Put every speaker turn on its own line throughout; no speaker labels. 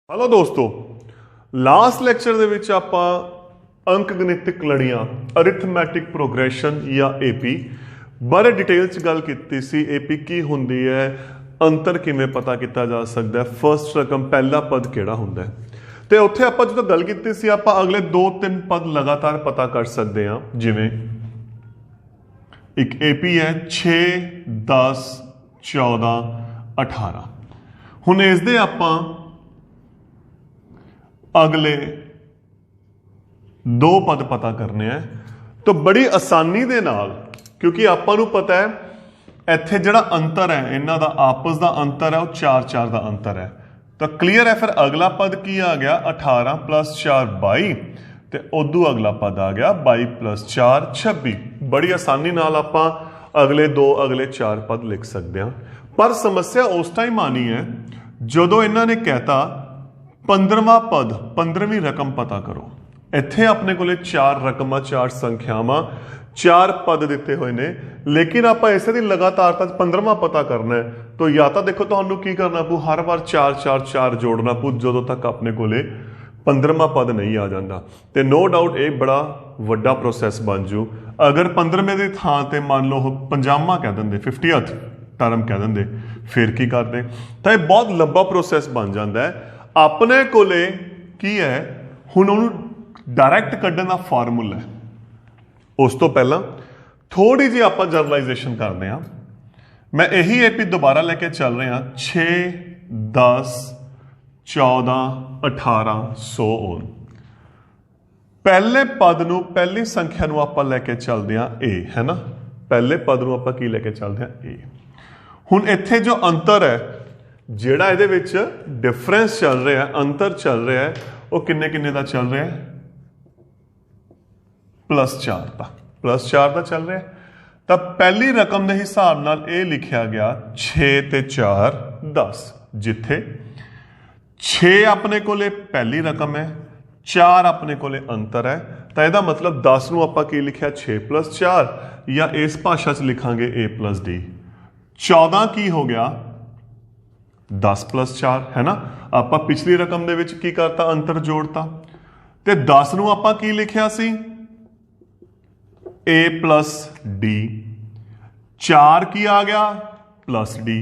Hello दोस्तों, last lecture ਦੇ ਵਿੱਚ ਆਪਾਂ ਅੰਕ ਗਣਿਤਿਕ ਲੜੀਆਂ ਅਰਿਥਮੈਟਿਕ ਪ੍ਰੋਗਰੈਸ਼ਨ ਜਾਂ ਏਪੀ ਬਾਰੇ ਡਿਟੇਲ ਚ ਗੱਲ ਕੀਤੀ ਸੀ। ਏਪੀ ਕੀ ਹੁੰਦੀ ਹੈ, ਅੰਤਰ ਕਿਵੇਂ ਪਤਾ ਕੀਤਾ ਜਾ ਸਕਦਾ ਹੈ, ਫਸਟ ਰਕਮ ਪਹਿਲਾ ਪਦ ਕਿਹੜਾ ਹੁੰਦਾ ਹੈ। ਤੇ ਉੱਥੇ ਆਪਾਂ ਜਦੋਂ ਗੱਲ ਕੀਤੀ ਸੀ ਆਪਾਂ ਅਗਲੇ 2-3 ਪਦ ਲਗਾਤਾਰ ਪਤਾ ਕਰ ਸਕਦੇ ਹਾਂ। ਜਿਵੇਂ ਇੱਕ ਏਪੀ ਹੈ 6 10 14 18। ਹੁਣ ਇਸ ਦੇ ਆਪਾਂ अगले 2 पद पता करने हैं तो बड़ी आसानी दे नाल, क्योंकि आपां नूं पता है इत्थे जिहड़ा अंतर है इन्हां दा आपस दा अंतर है वो 4 दा अंतर है। तो क्लीयर है। फिर अगला पद की आ गया 18 + 4 22 ते उदू अगला पद आ गया 22 + 4 26। बड़ी आसानी नाल आपां अगले 2 अगले 4 पद लिख सकते हैं। पर समस्या उस टाइम आनी है जदों इन्हां ने कहता 15वां पद 15वीं रकम पता करो। इत्थे अपने कोले 4 रकमां 4 संख्यावां 4 पद दिते हुए ने, लेकिन आप इसे दी लगातारता 15वां पता करना है तो या तो देखो तुहानू की करना पू, हर बार 4 4 4 जोड़ना पू जदों तक अपने कोले 15वां पद नहीं आ जाता। तो नो डाउट ये बड़ा वड्डा प्रोसैस बन जू। अगर 15वें की थां ते मान लो 50वां कह देंगे, 50th टर्म कह देंगे, फिर की करते तो यह बहुत लंबा प्रोसैस बन जाता है। अपने कोले की है हुण उहनूं डायरैक्ट कड्ढण दा फार्मूला है। उस तो पहला थोड़ी जी आपां जनरलाइजेशन करते हैं। मैं यही एपी दोबारा लेके चल रहा 6 10 14 18 100। पहले पद नूं पहली संख्या नूं आपां लेके चलते हैं ए, है ना। पहले पद नूं आपां की लेके चलते हैं ए। हुण इत्थे जो अंतर है ਜਿਹੜਾ ਇਹਦੇ ਵਿੱਚ डिफरेंस चल रहा है, अंतर चल रहा है, वो किन्ने किन्ने का चल रहा है +4 का, +4 का चल रहा है। तो पहली रकम के हिसाब नाल ये लिखा गया 6 ते 4 10, जिथे 6 अपने कोले पहली रकम है, 4 अपने कोले अंतर है। तो यदा मतलब 10 नूं आपां की लिखा 6 + 4, या इस भाषा च लिखांगे a + d। 14 की हो गया 10 + 4, है ना। आप पिछली रकम दे विच की करता, अंतर जोड़ता। ते 10 नूं आपां की लिखिया सी a + d, 4 की आ गया +d।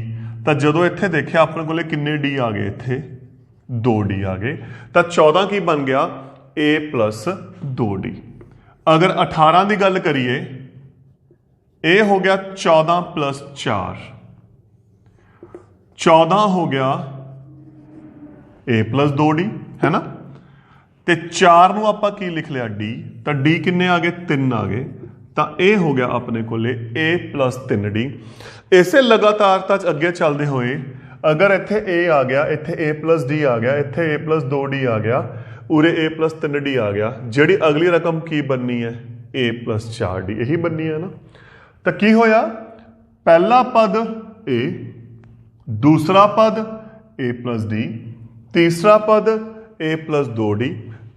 तो जदों इत्थे देखिया अपने कोले किन्ने d आ गए, इत्थे 2d आ गए। तो 14 की बन गया a + 2d। अगर 18 की गल करिए, a हो गया 14 + 4, 14 हो गया a + 2d, है ना। तो 4 नूं आपां की लिख लिया d, तो d किन्ने आ गए 3 आ गए। तो ये हो गया अपने कोले a + 3d। इसे लगातारता अगे चलते हुए अगर इत्थे a आ गया, इत्थे a + d आ गया, इत्थे a + 2d आ गया, उरे a + 3d आ गया, जिहड़ी अगली रकम की बननी है a + 4d, यही बननी है ना। तो की होया, पहला पद a, दूसरा पद a + d, तीसरा पद a + 2d,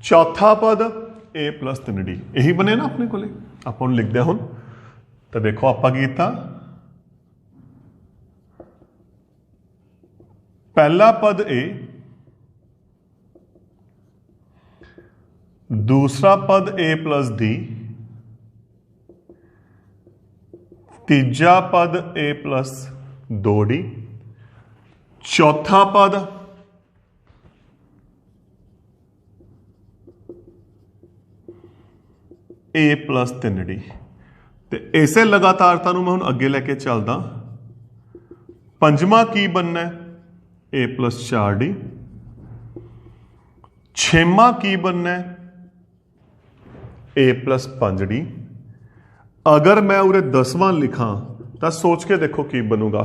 चौथा पद a + 3d, यही बने ना अपने कोले। आप लिखते हैं हुण तो देखो आप कीता, पहला पद a, दूसरा पद a + d, तीजा पद a + 2d, चौथा पद a + 3d। तो इसे लगातारता मैं हुण अगे लेके चलदा। पंजवां की बनना है a + 4d, छेवां की बनना है a + 5d। अगर मैं उरे 10वां लिखा तो सोच के देखो की बनूगा।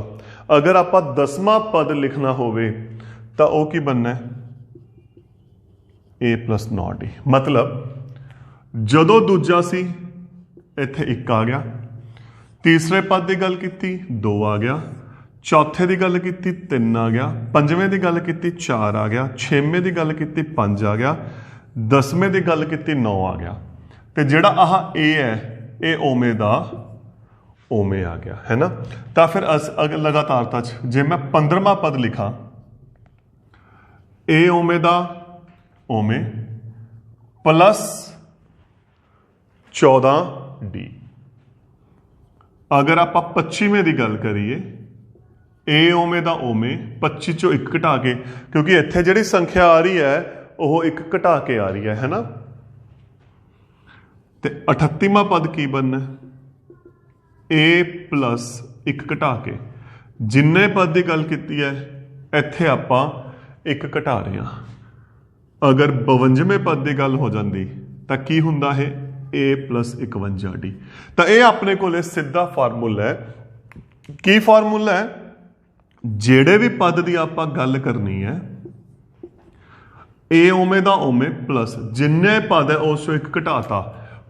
अगर आप 10वां पद लिखना होवे तो वह की बनना है a + 9d। मतलब जदों दूजा सी इत्थे 1 आ गया, तीसरे पद की गल की 2 आ गया, चौथे की गल की 3 आ गया, पंजवें की गल की 4 आ गया, छेवें की गल की 5 आ गया, 10वें की गल की 9 आ गया। तो जिहड़ा आह a है ये ओमे दा ओमे आ गया, है ना। तो फिर लगातारता जे मैं 15वां पद लिखा ए ओमे दा ओमे प्लस 14D। अगर आप 25वें की गल करिए ए ओमे दा ओमे 25 चो एक घटा के, क्योंकि इत्थे जिहड़ी संख्या आ रही है वह एक घटा के आ रही है ना। तो 38वां पद की बनना ए प्लस एक घटा के, जिन्ने पद की गल की है इत्थे आपां एक घटा रहे हैं। अगर 52वें पद की गल हो जाती तो की हुंदा है ए प्लस 51D। तो यह अपने को सीधा फार्मूला है। की फार्मूला है, जेड़े भी पद की आप गल करनी है ए ओमे दा ओमे प्लस जिन्ने पद है उस एक घटाता।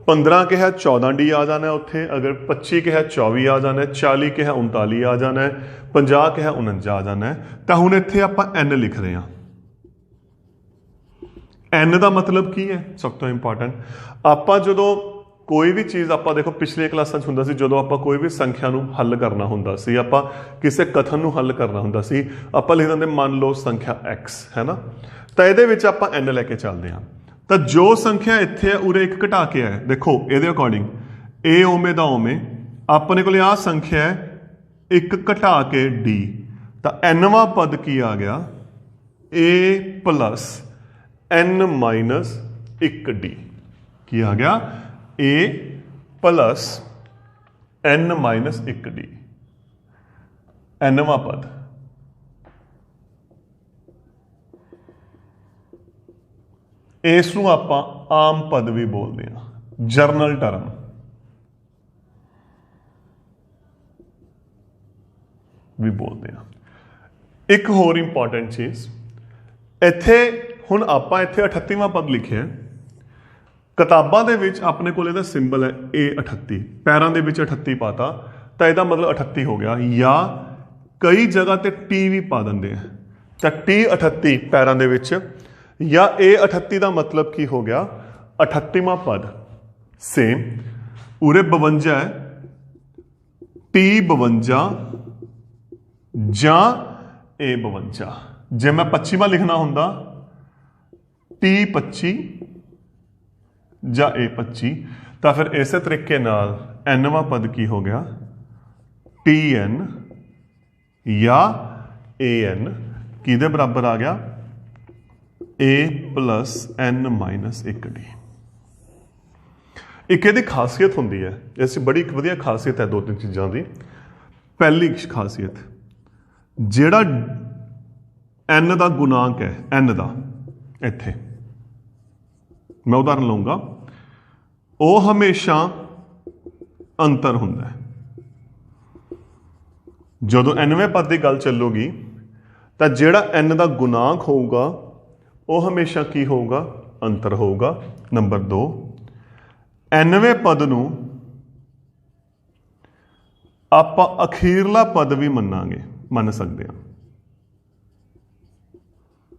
15 कहा 14D आ जाना है उत्थे, अगर 25 कहा 24 आ जाना है, 40 कहा 39 आ जाना है, 50 कहा 49 आ जाना है। तो हुण इत्थे आपां n लिख रहे हैं। n का मतलब की है, सब तो इंपॉर्टेंट आपां जदों कोई भी चीज़ आपां देखो पिछले क्लासां हुंदा सी, जदों आपां कोई भी संख्या नूं हल करना हुंदा सी, आपां किसी कथन नूं हल करना हुंदा सी, आपां लिख दिंदे मान लो संख्या x है ना। तो ये विच आपां n लैके चलते हैं। तो जो संख्या इत्थे है उरे एक घटा के है, देखो ये अकॉर्डिंग ए ओमे दा ओमे अपने को आ संख्या है एक घटा के d। तो nवां पद की आ गया a plus n minus 1D की आ गया a plus n minus 1D nवां पद। इस आप आम पद भी बोलते हैं, जरनल टर्म। भी बोलते हैं। एक होर इंपॉर्टेंट चीज इत्थे हुण आपां इत्थे 38वां पद लिखिया, किताबां दे विच अपने कोल इहदा सिंबल है A38, पैरां दे विच 38 पाता तो यदा मतलब 38 हो गया, या कई जगह ते T भी पा देंगे हैं तो T38 पैरां दे विच, या A38 का मतलब की हो गया 38वां पद। सेम उरे 52 है T52 जा A52। जे मैं 25वां लिखना हुंदा T25 जा A25, तो फिर इस तरीके नाल nवां पद की हो गया TN या AN, किहदे बराबर आ गया a plus n minus 1D। एक ये खासियत होंगी है, इस बड़ी एक वधिया खासियत है दो तीन चीज़ों की। पहली खासियत जेड़ा n का गुणांक है, n का इत्थे मैं उदाहरण लूँगा, वो हमेशा अंतर हुंदा है। जदों nवें पद की गल चलूगी तो जेड़ा n का गुणांक होगा वो हमेशा की होगा अंतर होगा। नंबर 2, nवें पद नूं आपां अखीरला पद भी मन सकते हैं।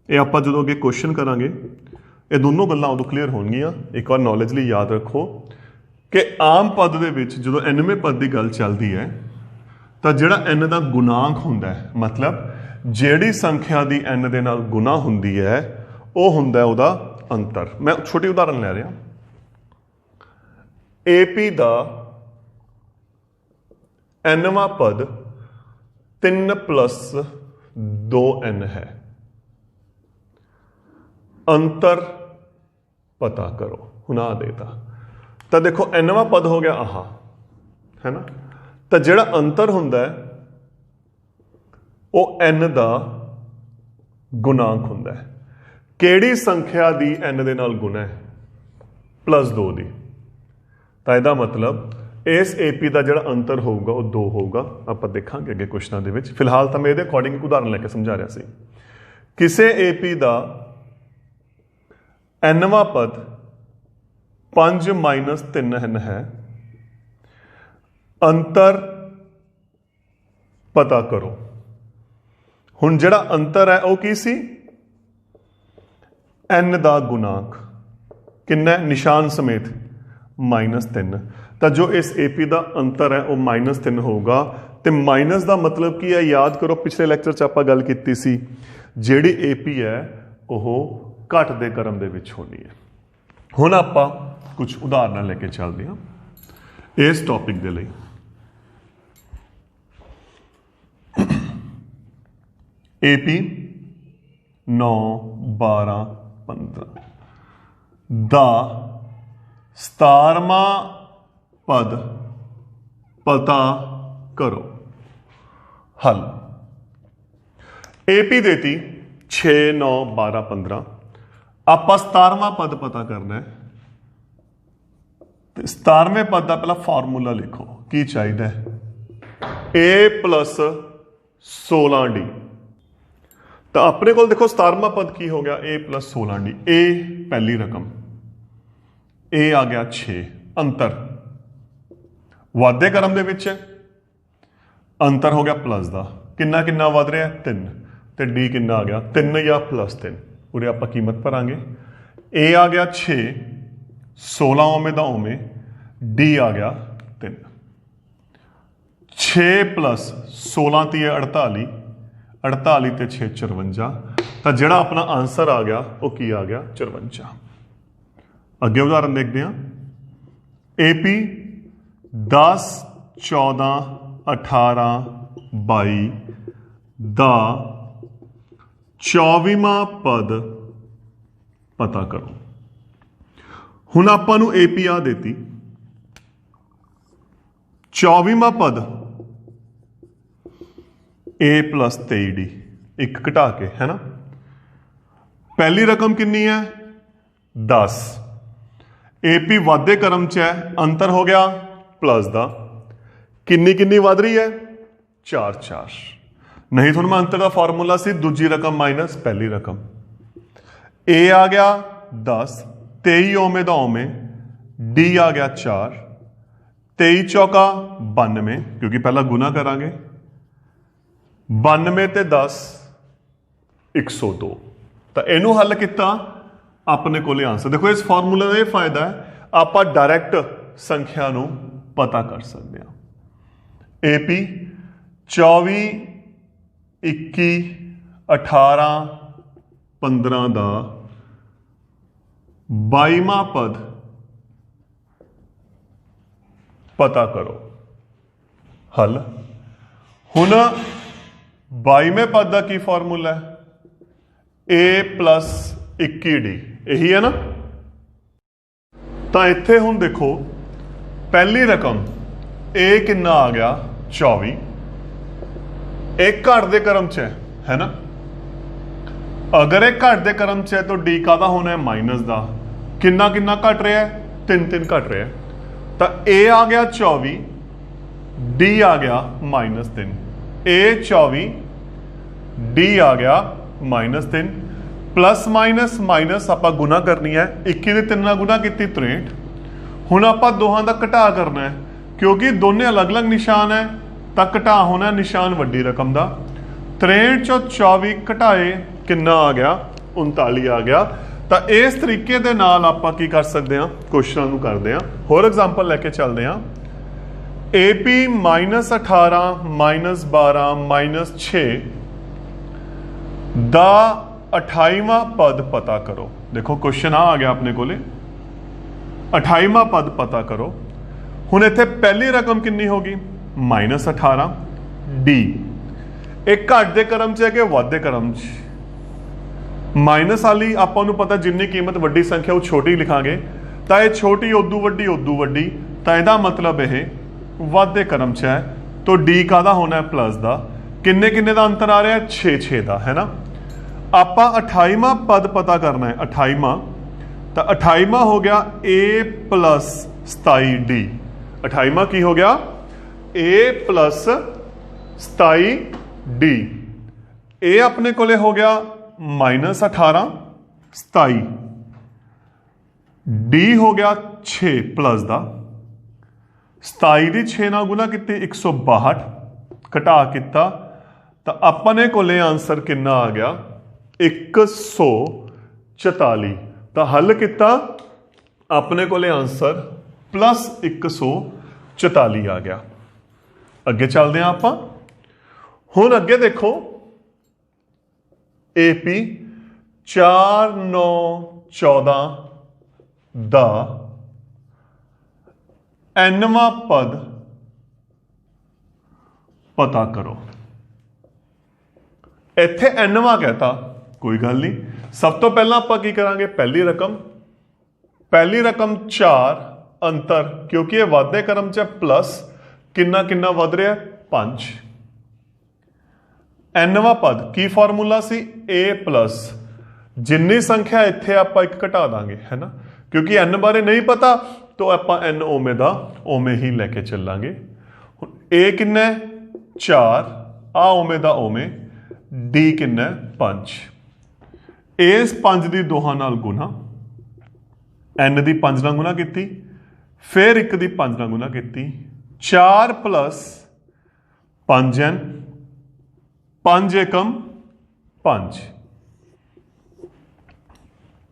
ये आपां जदों अगे क्वेश्चन करांगे ये दोनों गल्लां उदों क्लीयर होणगियां। एक बार नॉलेज लिए याद रखो कि आम पद दे विच जदों nवें पद की गल चलती है तो जिहड़ा n का गुणांक हुंदा है, मतलब जिहड़ी संख्या की n दे नाल गुणा हुंदी है वो हुंदा है उहदा अंतर। मैं छोटी उदाहरण ले रहा, AP का nवां पद 3 प्लस 2n है, अंतर पता करो। हुण आ देता तो देखो nवां पद हो गया आह है ना, तो जिहड़ा अंतर हुंदा है वो n का गुणांक हुंदा है। किहड़ी संख्या दी n दे नाल गुणा है, प्लस 2 दी। तो यदा मतलब इस AP का जिहड़ा अंतर होगा वो 2 होगा। आप देखांगे अगे क्वेश्चनों के विच। फिलहाल तो मैं ये अकॉर्डिंग एक उदाहरण लैके समझा रहा सी। किसी AP का nवां पद 5 माइनस 3n है, अंतर पता करो। हुण जिहड़ा अंतर है वो की सी, n का गुणांक किन्ना निशान समेत -3। तो जो इस AP का अंतर है वो -3 होगा। तो माइनस का मतलब की है, याद करो पिछले लैक्चर च आपां गल कीती सी, जिहड़ी AP है ਉਹ ਘੱਟ ਦੇ ਕਰਮ ਦੇ ਵਿੱਚ ਹੋਣੀ ਹੈ। ਹੁਣ ਆਪਾਂ ਕੁਝ ਉਦਾਹਰਨਾਂ ਲੈ ਕੇ ਚੱਲਦੇ ਹਾਂ ਇਸ ਟੌਪਿਕ ਦੇ ਲਈ। AP 9 12 15 ਦਾ 17ਵਾਂ ਪਦ ਪਤਾ ਕਰੋ। हल AP देती 6 9 12 15 ਆਪਾਂ 17ਵਾਂ ਪਦ ਪਤਾ ਕਰਨਾ ਹੈ ਤੇ 17ਵੇਂ ਪਦ ਦਾ ਪਹਿਲਾ ਫਾਰਮੂਲਾ ਲਿਖੋ। ਕੀ ਚਾਹੀਦਾ ਹੈ? A plus 16D। ਤਾਂ ਆਪਣੇ ਕੋਲ ਦੇਖੋ 17ਵਾਂ ਪਦ ਕੀ ਹੋ ਗਿਆ? A plus 16D। A ਪਹਿਲੀ ਰਕਮ, A ਆ ਗਿਆ 6, ਅੰਤਰ ਵਾਧੇ ਕਰਮ ਦੇ ਵਿੱਚ ਹੈ, ਅੰਤਰ ਹੋ ਗਿਆ ਪਲੱਸ ਦਾ। ਕਿੰਨਾ ਕਿੰਨਾ ਵਧ ਰਿਹਾ? 3 ਤੇ D ਕਿੰਨਾ ਆ ਗਿਆ? 3 ਜਾਂ ਪਲੱਸ 3। ਉਰੇ ਆਪਾਂ ਕੀਮਤ ਭਰਾਂਗੇ। A ਆ ਗਿਆ 6, 16 ਓਵੇਂ ਦਾ ਓਵੇਂ, D ਆ ਗਿਆ 3। 6 plus 16 ਤੀ 48, 48 ਤੇ 6 54। ਤਾਂ ਜਿਹੜਾ ਆਪਣਾ ਆਨਸਰ ਆ ਗਿਆ ਉਹ ਕੀ ਆ ਗਿਆ? 54। ਅੱਗੇ ਉਦਾਹਰਨ ਦੇਖਦੇ ਹਾਂ। AP 10 14 18 22 ਦਾ 24ਵਾਂ ਪਦ ਪਤਾ ਕਰੋ। ਹੁਣ ਆਪਾਂ ਨੂੰ AP ਆ ਦੇਤੀ 24ਵਾਂ ਪਦ A plus 23D, ਇੱਕ ਘਟਾ ਕੇ, ਹੈ ਨਾ। ਪਹਿਲੀ ਰਕਮ ਕਿੰਨੀ ਹੈ? 10। AP ਵਾਧੇ ਕਰਮ ਚ ਹੈ, ਅੰਤਰ ਹੋ ਗਿਆ ਪਲੱਸ ਦਾ। ਕਿੰਨੀ ਕਿੰਨੀ ਵੱਧ ਰਹੀ ਹੈ? 4 4। ਨਹੀਂ ਤੁਹਾਨੂੰ ਮੈਂ ਅੰਤਰ ਦਾ ਫਾਰਮੂਲਾ ਸੀ ਦੂਜੀ ਰਕਮ ਮਾਈਨਸ ਪਹਿਲੀ ਰਕਮ। A ਆ ਗਿਆ 10, 23 ਓਵੇਂ ਦਾ ਓਵੇਂ, D ਆ ਗਿਆ 4, 23 ਚੌਕਾ 92, ਕਿਉਂਕਿ ਪਹਿਲਾਂ ਗੁਣਾ ਕਰਾਂਗੇ। 92 ਤੇ 10 102। ਤਾਂ ਇਹਨੂੰ ਹੱਲ ਕੀਤਾ, ਆਪਣੇ ਕੋਲੇ ਆਂਸਰ। ਦੇਖੋ ਇਸ ਫਾਰਮੂਲੇ ਦਾ ਇਹ ਫਾਇਦਾ ਹੈ, ਆਪਾਂ ਡਾਇਰੈਕਟ ਸੰਖਿਆ ਨੂੰ ਪਤਾ ਕਰ ਸਕਦੇ ਹਾਂ। AP 24 21 18 15 ਦਾ 22ਵਾਂ ਪਦ ਪਤਾ ਕਰੋ। ਹੱਲ। ਹੁਣ 22ਵੇਂ ਪਦ ਦਾ ਕੀ ਫਾਰਮੂਲਾ ਹੈ? A plus 21D, ਇਹੀ ਹੈ ਨਾ। ਤਾਂ ਇੱਥੇ ਹੁਣ ਦੇਖੋ ਪਹਿਲੀ ਰਕਮ A ਕਿੰਨਾ ਆ ਗਿਆ? 24। ਇਹ ਘੱਟ ਦੇ ਕਰਮ ਚ ਹੈ ਨਾ। ਅਗਰ ਇਹ ਘੱਟ ਦੇ ਕਰਮ ਚ ਹੈ ਤਾਂ D ਕਾਹਦਾ ਹੋਣਾ ਹੈ? ਮਾਈਨਸ ਦਾ। ਕਿੰਨਾ ਕਿੰਨਾ ਘਟ ਰਿਹਾ ਹੈ? 3 3 ਘਟ ਰਿਹਾ ਹੈ। ਤਾਂ A ਆ ਗਿਆ 24, D ਆ ਗਿਆ -3। A 24, D ਆ ਗਿਆ -3। प्लस माइनस माइनस आप गुना करनी है। 21 ਦੇ 3 ਨਾਲ गुना की 63। ਹੁਣ ਆਪਾਂ ਦੋਹਾਂ ਦਾ ਘਟਾ ਕਰਨਾ ਹੈ क्योंकि दोनों अलग अलग निशान है तो घटा होना निशान वड्डी रकम का। 63 चो 24 घटाए कितना आ गया? 39 आ गया। तो इस तरीके दे नाल आपां की कर सकते हैं, क्वेश्चन नूं करते हैं। होर एग्जाम्पल लैके चलते हैं। AP -18 -12 -6 दा 28वां पद पता करो। देखो क्वेश्चन आ गया अपने कोले 28वां पद पता करो। हुण इत्थे पहली रकम कितनी होगी? -18 D। एक घट दे क्रम च है कि वध दे क्रम च? माइनस वाली आपां नूं पता जिन्नी कीमत वड्डी संख्या वो छोटी लिखांगे तो यह छोटी उदू वड्डी तो यदा मतलब यह वध दे क्रम च है। तो D काहदा होना है? प्लस का। किन्ने किन्ने का अंतर आ रहा है? 6 का, है ना। आपां 28वां पद पता करना है। 28वां तो 28वां हो गया A प्लस 27D। 28वां की हो गया? A plus 27D। ए अपने कोले हो गया -18 27। D हो गया 6 प्लस का। 27 की 6 नाल गुना की 162 घटा किता तो अपने कोले आंसर कितना आ गया? 144। तो हल किता अपने कोले आंसर प्लस 144 आ गया। अगे चलते हैं आप। हुण अगे देखो AP 4 9 14 ਦਾ nਵਾਂ ਪਦ ਪਤਾ ਕਰੋ। ਇੱਥੇ nਵਾਂ कहता, कोई गल नहीं। सब तो पहला आपां की करांगे, पहली रकम 4 अंतर, क्योंकि ये वाधे क्रम च प्लस किन्ना किन्ना वध रहा 5। nवां पद की फॉर्मूला सी a प्लस जिन्नी संख्या इत्थे आपां एक घटा दांगे, है ना, क्योंकि n बारे नहीं पता तो आपां n ओमे दा ओमे ही लैके चलांगे। हुण a किन्ना 4, आ ओमे दा ओमे, d किन्ना 5। इस 5 दी दोहां नाल गुना, n दी 5 नाल गुना कीती, फिर 1 दी 5 नाल गुना कीती, 4 प्लस 5n, 5 एकम 5।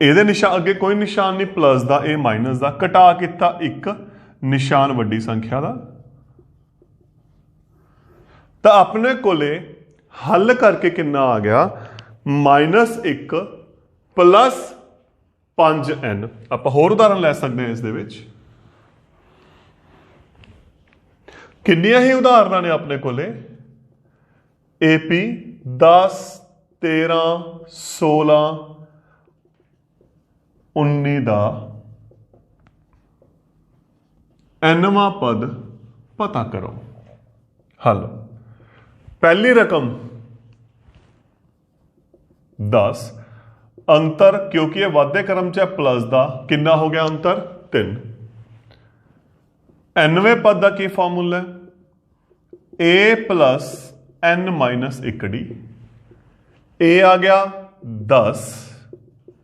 ਇਹਦੇ ਨਿਸ਼ਾਨ ਅੱਗੇ ਕੋਈ ਨਿਸ਼ਾਨ ਨਹੀਂ ਪਲੱਸ ਦਾ, ਇਹ ਮਾਈਨਸ ਦਾ, ਘਟਾ ਕੀਤਾ 1, ਨਿਸ਼ਾਨ ਵੱਡੀ ਸੰਖਿਆ ਦਾ। ਤਾਂ ਆਪਣੇ ਕੋਲੇ ਹੱਲ ਕਰਕੇ ਕਿੰਨਾ ਆ ਗਿਆ, -1 प्लस 5n। ਆਪਾਂ ਹੋਰ ਉਦਾਹਰਨ ਲੈ ਸਕਦੇ ਹਾਂ ਇਸ ਦੇ ਵਿੱਚ। ਕਿੰਨੀਆਂ ਹੀ ਉਦਾਹਰਨਾਂ ਨੇ ਆਪਣੇ ਕੋਲੇ, AP 10 13 16 19 ਦਾ nਵਾਂ पद पता करो। हल, पहली रकम 10 अंतर, क्योंकि ये वाधे क्रम च प्लस का कितना हो गया अंतर 3। nवें पद का की फॉर्मूला है a plus n minus 1d। a आ गया 10,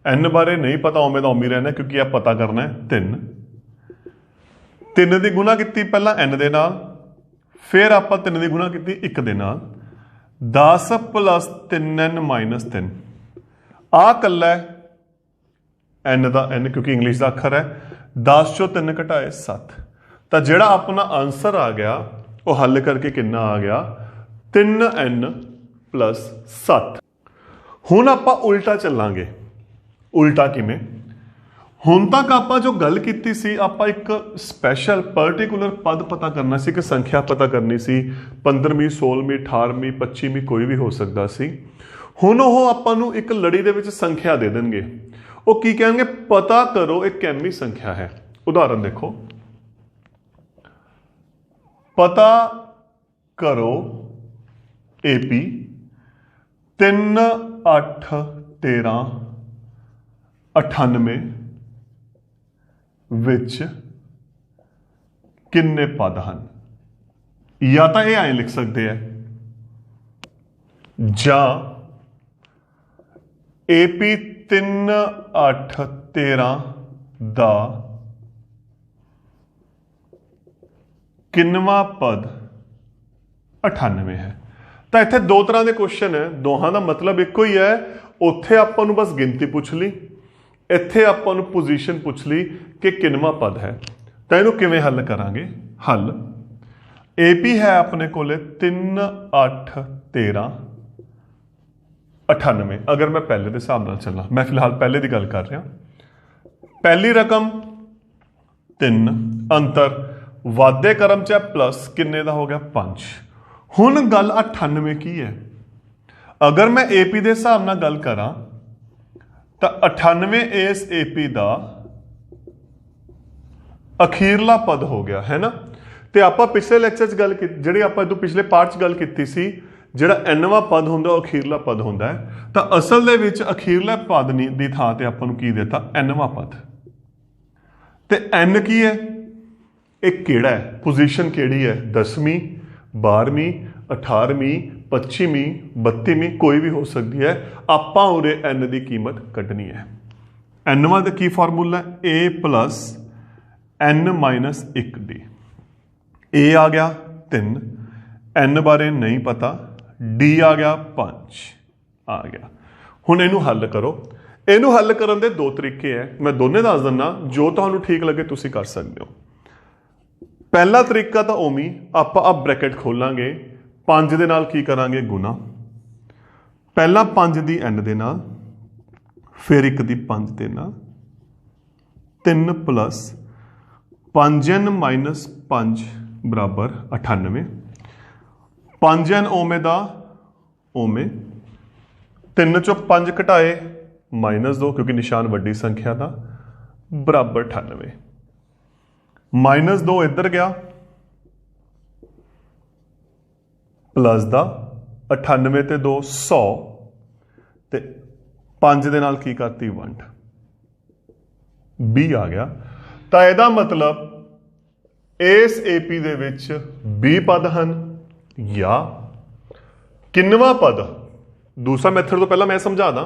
n बारे नहीं पता, उमें तो उम्मीद रहना क्योंकि आप पता करना है 3। 3 की गुना की पहला n दे नाल, फिर आप 3 की गुना की 1 दे नाल, 10 प्लस 3n माइनस 3। आ कला है n का n, क्योंकि इंग्लिश का अखर है। 10 चो 3 घटाए 7, तो जोड़ा अपना आंसर आ गया वो हल करके कितना आ गया 3n प्लस 7। हुण आपां उल्टा चलांगे। उल्टा किवें, हुण तक आपां जो गल कीती सी, आपां एक स्पैशल पर्टिकुलर पद पता करना सी, कि संख्या पता करनी सी, 15वीं 16वीं 18वीं 25वीं कोई भी हो सकता सी। हुण ओह आपां नूं एक लड़ी दे विच संख्या दे देणगे, वो की कहेंगे, पता करो एक कैमी संख्या है। उदाहरण देखो, पता करो AP 3 8 13 98 विच किन्ने पद हैं। या तो यह लिख सकते हैं, जा AP 3 8 13 दा किन्नवा पद 98 है। तो इत्थे दो तरह के क्वेश्चन है, दोहां का मतलब एक ही है। उत्थे आपां नूं बस गिनती पूछ ली, इत्थे आपां नूं पोजीशन पूछ ली कि किन्नवा पद है। तो इहनूं किवें हल करांगे। हल AP है अपने कोले 3 8 13 98। अगर मैं पहले के हिसाब नाल चलना, मैं फिलहाल पहले की गल कर रहा। पहली रकम 3 अंतर वाधे क्रम च प्लस किन्ने का हो गया 5। हुण गल 98 की है। अगर मैं AP के हिसाब नाल गल करा तो 98 इस AP का अखीरला पद हो गया, है ना। तो आप पिछले लेक्चर च गल की, जी आप पिछले पार्ट च गल की सी, जिहड़ा nवां पद हुंदा वो अखीरला पद हुंदा है। तो असल दे विच अखीरला पद दी थां ते आपां नूं की देता nवां पद। ते n की है, एक केड़ा है, पोजीशन केड़ी है, 10वीं 12वीं 18वीं 25वीं 32वीं कोई भी हो सकती है। आपां उरे n की कीमत कढ़नी है। nवां दा की formula a plus n minus 1d। a आ गया 3, n बारे नहीं पता, d आ गया 5 आ गया। हुण इहनूं हल करो। इहनूं हल करन दे दो तरीके है, मैं दोने दस दिना, जो तुहानूं ठीक लगे तुसीं कर सकते हो। पहला तरीका तो उमी आप ब्रैकेट खोलांगे, 5 दे नाल की करांगे गुना, पहला 5 दी n दे नाल, फिर एक दी 5 दे नाल 3 प्लस 5n माइनस 5 बराबर 98। 5n ओमे दा ओमे 3 चो 5 घटाए -2 क्योंकि निशान वड्डी संख्या का बराबर 98। -2 इधर गया प्लस का 98 ते 2 100 ते 5 दे नाल की करती वंड 20 आ गया। तो यदा मतलब इस एपी दे विच 20 पद हैं या किन्नवा पद। दूसरा मैथड तो पहला मैं समझा दा,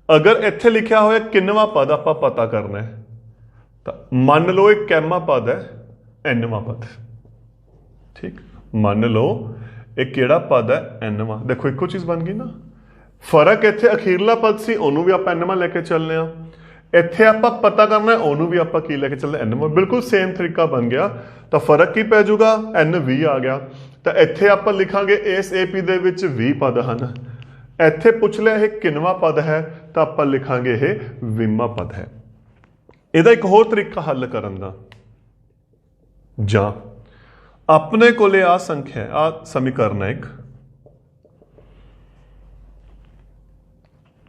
अगर इत्थे लिखा होया किन्नवा पद आपां पता करना है तो मान लो एक कैमा पद है एनवा पद। ठीक, मान लो एक केड़ा पद है एनवा। देखो एको चीज बन गई ना, फर्क इत्थे अखीरला पद सी ओनू भी आप एनवा लेके चलने आ, इत्थे आपां पता करना है ओनू भी आपां की लेके चलना एनवा। बिल्कुल सेम तरीका बन गया। तो फर्क की पै जूगा एन 20 आ गया। तो इत्थे आपां लिखांगे इस एपी दे विच 20 पद हैं। इत्थे पुछ लिया यह किन्नवा पद है तो आपां लिखांगे यह 20वां पद है। इहदा एक होर तरीका हल करन दा, जां अपने कोले आ संख्या आ समीकरण है एक,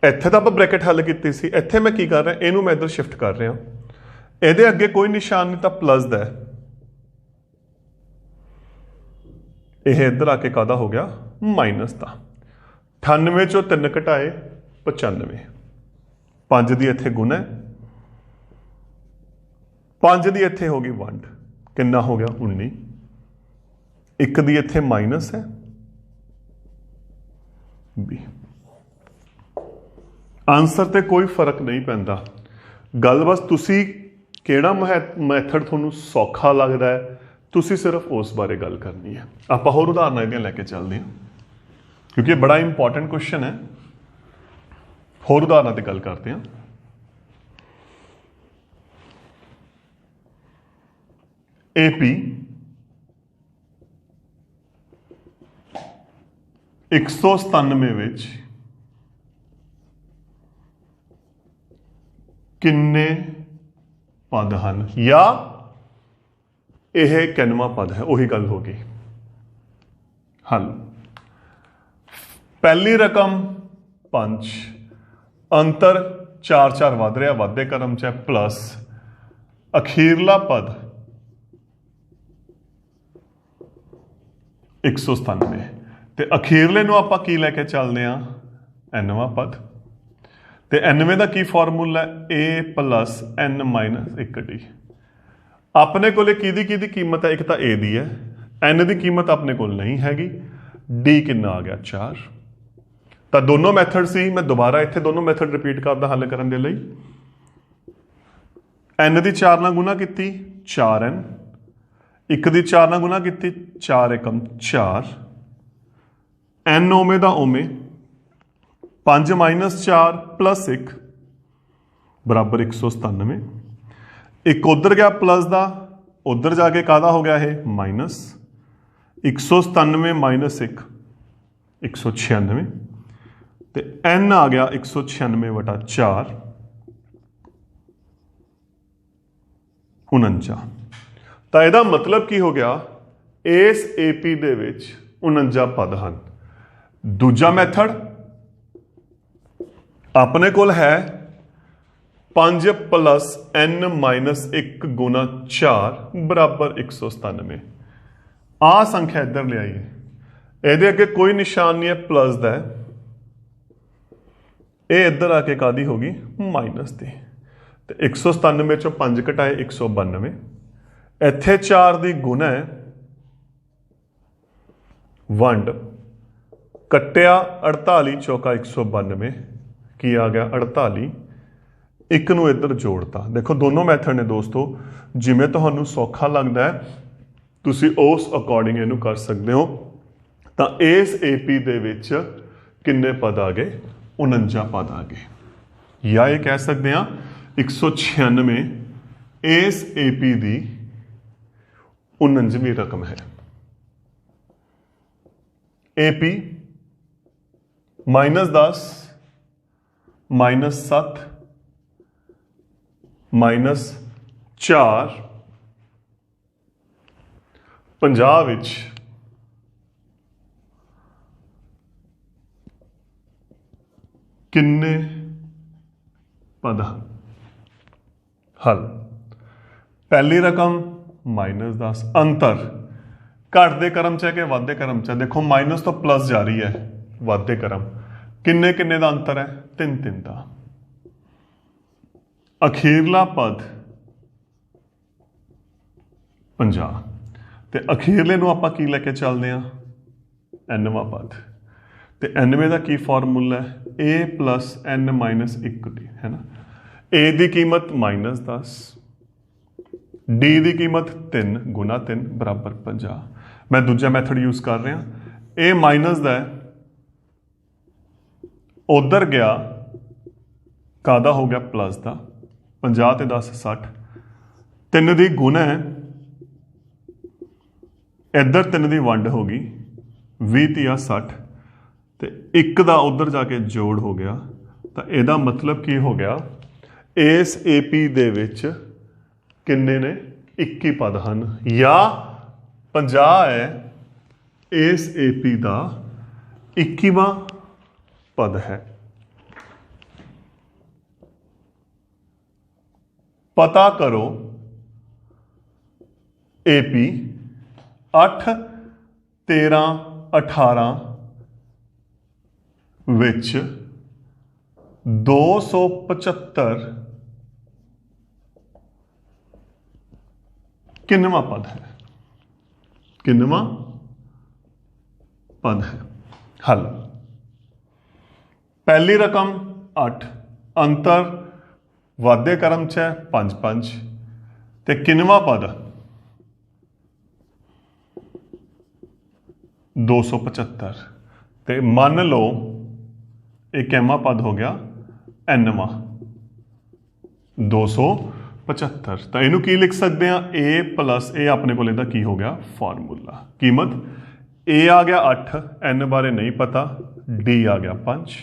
इत्थे तो आप ब्रैकेट हल की सी, इत्थे मैं की कर रहा इनू मैं इधर शिफ्ट कर रहा, इहदे अगे कोई निशान नहीं तो प्लस दा है, यह इधर आके कादा हो गया माइनस का। 98 चो 3 घटाए 95, 5 दी इत्थे गुण है, 5 दी इत्थे हो गई वंड, कितना हो गया 19। 1 दी इत्थे माइनस है 20। आंसर ते कोई फर्क नहीं पैंदा। गल बस तुसी केड़ा मैथड तुहानू सौखा लगता है, तुसी सिर्फ उस बारे गल करनी है। आप होर उदाहरण इहदियां लैके चलते हैं क्योंकि ये बड़ा इंपॉर्टेंट क्वेश्चन है। होर उदाहरण की गल करते हैं। एपी 197 विच किन्ने पद हैं या यह किन्नवा पद है, उही गल होगी। हल पहली रकम 5, अंतर 4 वध रहा, वाधे क्रम च प्लस अखीरला पद 197 ते अखीरले नूं आपां की लैके चलते हैं एनवा पद। तो एनवे का की फॉर्मूला ए प्लस एन माइनस 1 डी। अपने को की कीमत है, एक तो ए दी है, एन की कीमत अपने को नहीं हैगी, डी कितना आ गया 4। तो दोनों मैथड सी, मैं दोबारा इत्थे दोनों मैथड रिपीट करदा हल करन दे लई। एन दी 4 नाल गुणा की 4n, 1 दी 4 नाल गुणा की 4 एकम 4, एन ओमे दा ओमे 5 माइनस 4 प्लस 1 बराबर 197। एक उधर गया प्लस का, उधर जाके कादा हो गया है माइनस 197 माइनस 1 196, तो एन आ गया 196/4 49। तो यदा मतलब की हो गया इस एपी दे विच 49 पद हैं। दूजा मैथड अपने कोल है 5 प्लस n माइनस 1 गुना 4 बराबर 197। आ संख्या इधर ले आइए, ये अगे कोई निशान नहीं है प्लस का, ये इधर आके कादी होगी माइनस दी। तो 197 चो 5 घटाए 192, इत्थे 4 दी गुण है वंड कट्टिया 48 चौका 192 की आ गया 48, एक नूं इधर जोड़ता। देखो दोनों मैथड ने दोस्तों, जिमें तुहानूं सौखा लगता है तुसी उस अकॉर्डिंग इनू कर सकते हो। तो इस एपी दे विच किन्ने पद आ गए 49 पद आ गए, या ये कह सकते हैं 196 इस एपी दी 49वीं रकम है। एपी -10 -7 -4 50 ਵਿੱਚ ਕਿੰਨੇ ਪਦ ਹਨ? ਹਲ पहली रकम -10 अंतर घटते क्रम च है कि वाधे क्रम च है? देखो माइनस तो प्लस जा रही है, वाधे क्रम किन्ने किन्ने का अंतर है? 3 का। अखीरला पद 50 ते अखीरले नूं आपां की लैके चलते हैं? nवां पद। ते nवें का की फॉर्मूला है? a + n - 1 है ना। a की कीमत -10, डी की कीमत 3 गुना 3 बराबर 50। मैं दूजा मैथड यूज कर रहा, ए माइनस का उधर गया कादा हो गया प्लस का, 50 ते 10 60, 3 की गुना है, इधर 3 की वंड हो गई 20 या 60 ते 1 का उधर जाके जोड़ हो गया। तो यदा मतलब की हो गया, इस AP दे विच किन्ने ने? 21 पद हैं, या 50 है इस AP का 21वां पद है। पता करो AP 8, 13, 18 विच 275 किन्नवा पद है? किन्नवा पद है? हल पहली रकम 8, अंतर वाधे क्रम च है 5 ते किन्नवा पद 275 ते मान लो एक एमा पद हो गया nवा 275। तो इनू की लिख सकते हैं? a प्लस ए अपने को की हो गया फॉर्मूला, कीमत a आ गया 8, n बारे नहीं पता, d आ गया 5,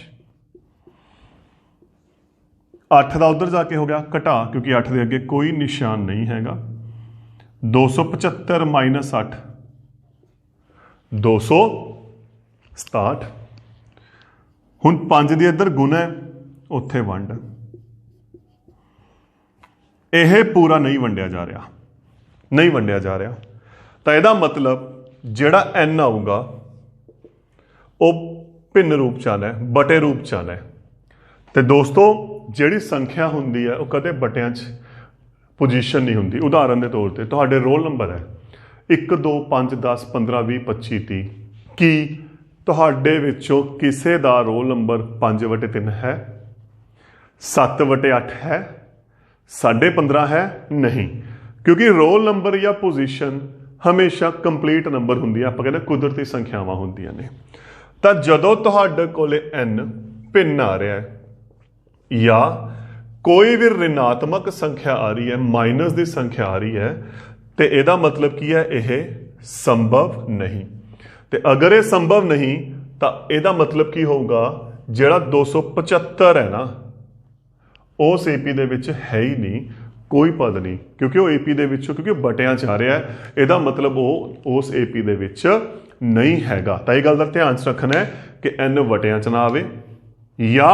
8 का उधर जाके हो गया घटा क्योंकि 8 के अगे कोई निशान नहीं हैगा, 275 - 8 267। हुण 5 की इधर गुण है, उत्थे वंड, यह पूरा नहीं वंडिया जा रहा, नहीं वंडिया जा रहा। तो यदा मतलब जिहड़ा n आऊगा वो भिन्न रूप च आना है, बटे रूप च आना है। तो दोस्तों जिहड़ी संख्या हुंदी है वो कदे बटियां च पोजीशन नहीं हुंदी। उदाहरण के तौर पर तुहाडे रोल नंबर है 1 2 5 10 15 20 25 30, की तुहाडे विचों किसे दा रोल नंबर 5/3 है, 7/8 है, 15.5 है? नहीं, क्योंकि रोल नंबर या पोजीशन हमेशा कंप्लीट नंबर होंगे, आप कहते कुदरती संख्यावां होंदियां ने। तो जदों तुहाडे कोले n भिन्न आ रहा है या कोई भी ऋणात्मक संख्या आ रही है, माइनस की संख्या आ रही है, तो यदा मतलब की है? यह संभव नहीं। तो अगर ये संभव नहीं तो यदा मतलब की होगा, जिहड़ा 275 है ना उस AP दे विच है ही नहीं, कोई पद नहीं, क्योंकि वो AP दे विचों क्योंकि बटियां च आ रहा है, यदा मतलब वो उस AP दे विच नहीं हैगा। तो यह गल का ध्यान रखना है कि n बटियां च ना आवे या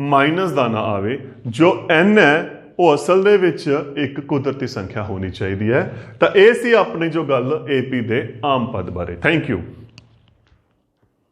माइनस का ना आवे। जो n है वो असल दे विच एक कुदरती संख्या होनी चाहिए है। तो यह सी अपनी जो गल AP दे आम पद बारे। Thank you.